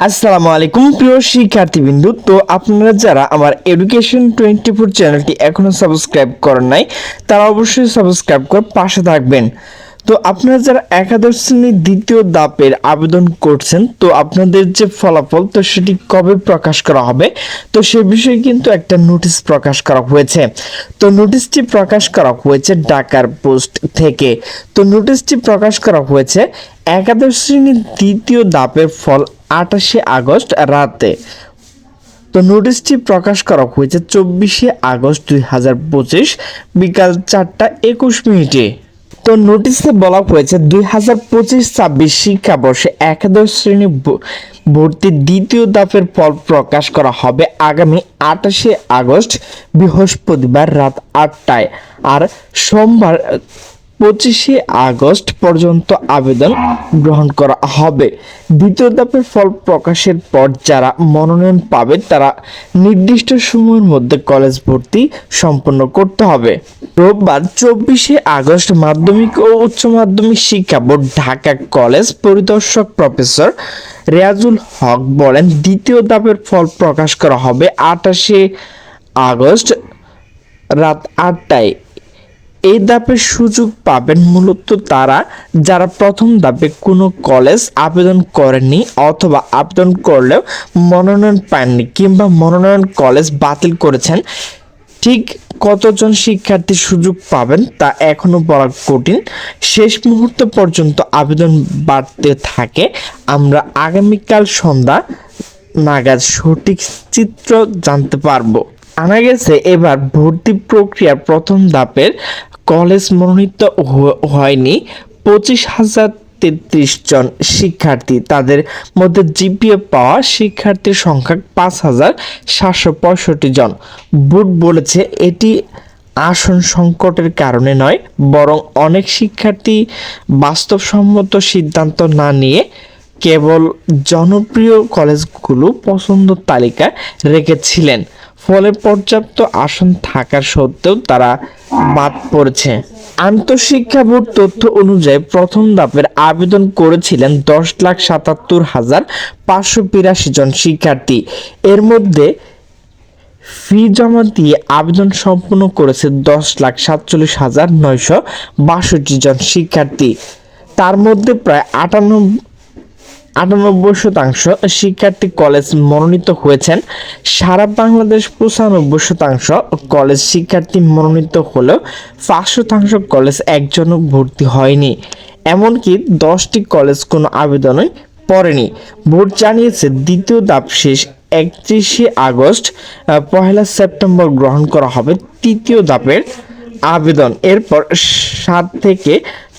আসসালামু আলাইকুম প্রিয় শিক্ষার্থীবৃন্দ। তো আপনারা যারা আমার এডুকেশন 24 চ্যানেলটি এখনো সাবস্ক্রাইব করেন নাই তারা অবশ্যই সাবস্ক্রাইব করে পাশে থাকবেন। তো আপনারা যারা একাদশ শ্রেণীর দ্বিতীয় ধাপের আবেদন করছেন, তো আপনাদের যে ফলাফল তো সেটি কবে প্রকাশ করা হবে, তো সে বিষয়ে কিন্তু একটা নোটিশ প্রকাশ করা হয়েছে। তো নোটিশটি প্রকাশ করা হয়েছে ঢাকার পোস্ট থেকে। তো নোটিশটি প্রকাশ করা হয়েছে একাদশ শ্রেণীর দ্বিতীয় ধাপের ফল 28 আগস্ট রাতে। তো নোটিশটি প্রকাশ করা হয়েছে 24 আগস্ট 2025 বিকাল 4:21। তো নোটিশে বলা হয়েছে 2025-26 শিক্ষাবর্ষে একাদশ শ্রেণী ভর্তির দ্বিতীয় ধাপের ফল প্রকাশ করা হবে আগামী 28 আগস্ট বৃহস্পতিবার রাত 8টায়। আর সোমবার 25 আগস্ট পর্যন্ত আবেদন গ্রহণ করা হবে। দ্বিতীয় ধাপের ফল প্রকাশের পর যারা মনোনয়ন পাবে তারা নির্দিষ্ট সময়ের মধ্যে কলেজ ভর্তি সম্পন্ন করতে হবে। রোববার 24 আগস্ট মাধ্যমিক ও উচ্চ মাধ্যমিক শিক্ষা বোর্ড ঢাকা কলেজ পরিদর্শক প্রফেসর রেয়াজুল হক বলেন, দ্বিতীয় ধাপের ফল প্রকাশ করা হবে 28 আগস্ট রাত 8টায়। এই ধাপের সুযোগ পাবেন মূলত তারা যারা প্রথম ধাপে কোনো কলেজ আবেদন করেননি অথবা আবেদন করলেও মনোনয়ন পাননি কিংবা মনোনয়ন কলেজ বাতিল করেছেন। ঠিক কতজন শিক্ষার্থী সুযোগ পাবেন তা এখনো বলা কঠিন। শেষ মুহূর্ত পর্যন্ত আবেদন বাড়তে থাকে। আমরা আগামীকাল সন্ধ্যা নাগাদ সঠিক চিত্র জানতে পারবো। জানা গেছে এবার ভর্তি প্রক্রিয়ার প্রথম ধাপের কলেজ মনোনীত হয়নি 25,033 জন শিক্ষার্থী। তাদের মধ্যে জিপিএ পাওয়া শিক্ষার্থীর সংখ্যা 5,765 জন। বোর্ড বলেছে এটি আসন সংকটের কারণে নয়, বরং অনেক শিক্ষার্থী বাস্তবসম্মত সিদ্ধান্ত না নিয়ে কেবল জনপ্রিয় কলেজগুলো পছন্দ তালিকায় রেখেছিলেন। ফলে পর্যাপ্ত আসন থাকার সত্ত্বেও তারা বাদ পড়েছে। আন্তঃশিক্ষা বোর্ড তথ্য অনুযায়ী প্রথম ধাপের আবেদন করেছিলেন 10,77,582 জন শিক্ষার্থী। এর মধ্যে ফি জমা দিয়ে আবেদন সম্পন্ন করেছে 10,47,962 জন শিক্ষার্থী। তার মধ্যে প্রায় 98% শিক্ষার্থী কলেজ মনোনীত হয়েছেন। সারা বাংলাদেশ 95% কলেজ শিক্ষার্থী মনোনীত হলেও 5% কলেজ একজনও ভর্তি হয়নি। এমনকি 10টি কলেজ কোনো আবেদনই পড়েনি। বোর্ড জানিয়েছে দ্বিতীয় ধাপ শেষ 31 আগস্ট, 1 সেপ্টেম্বর গ্রহণ করা হবে তৃতীয় ধাপের আবেদন। এরপর 7 থেকে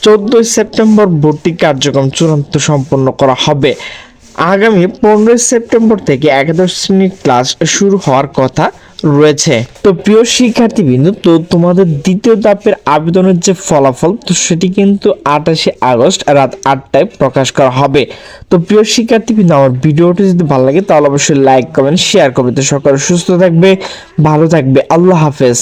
14 সেপ্টেম্বর ভর্তি কার্যক্রম চূড়ান্ত সম্পন্ন করা হবে। আগামী 15 সেপ্টেম্বর থেকে একাদশ শ্রেণীর ক্লাস শুরু হওয়ার কথা রয়েছে। তো প্রিয় শিক্ষার্থীবৃন্দ, তো তোমাদের দ্বিতীয় ধাপের আবেদনের যে ফলাফল তো সেটি কিন্তু 28 আগস্ট রাত 8টায় প্রকাশ করা হবে। তো প্রিয় শিক্ষার্থীবৃন্দ, আমার ভিডিওটি যদি ভালো লাগে তাহলে অবশ্যই লাইক কমেন্ট শেয়ার করবে। তো সকলে সুস্থ থাকবে, ভালো থাকবে। আল্লাহ হাফেজ।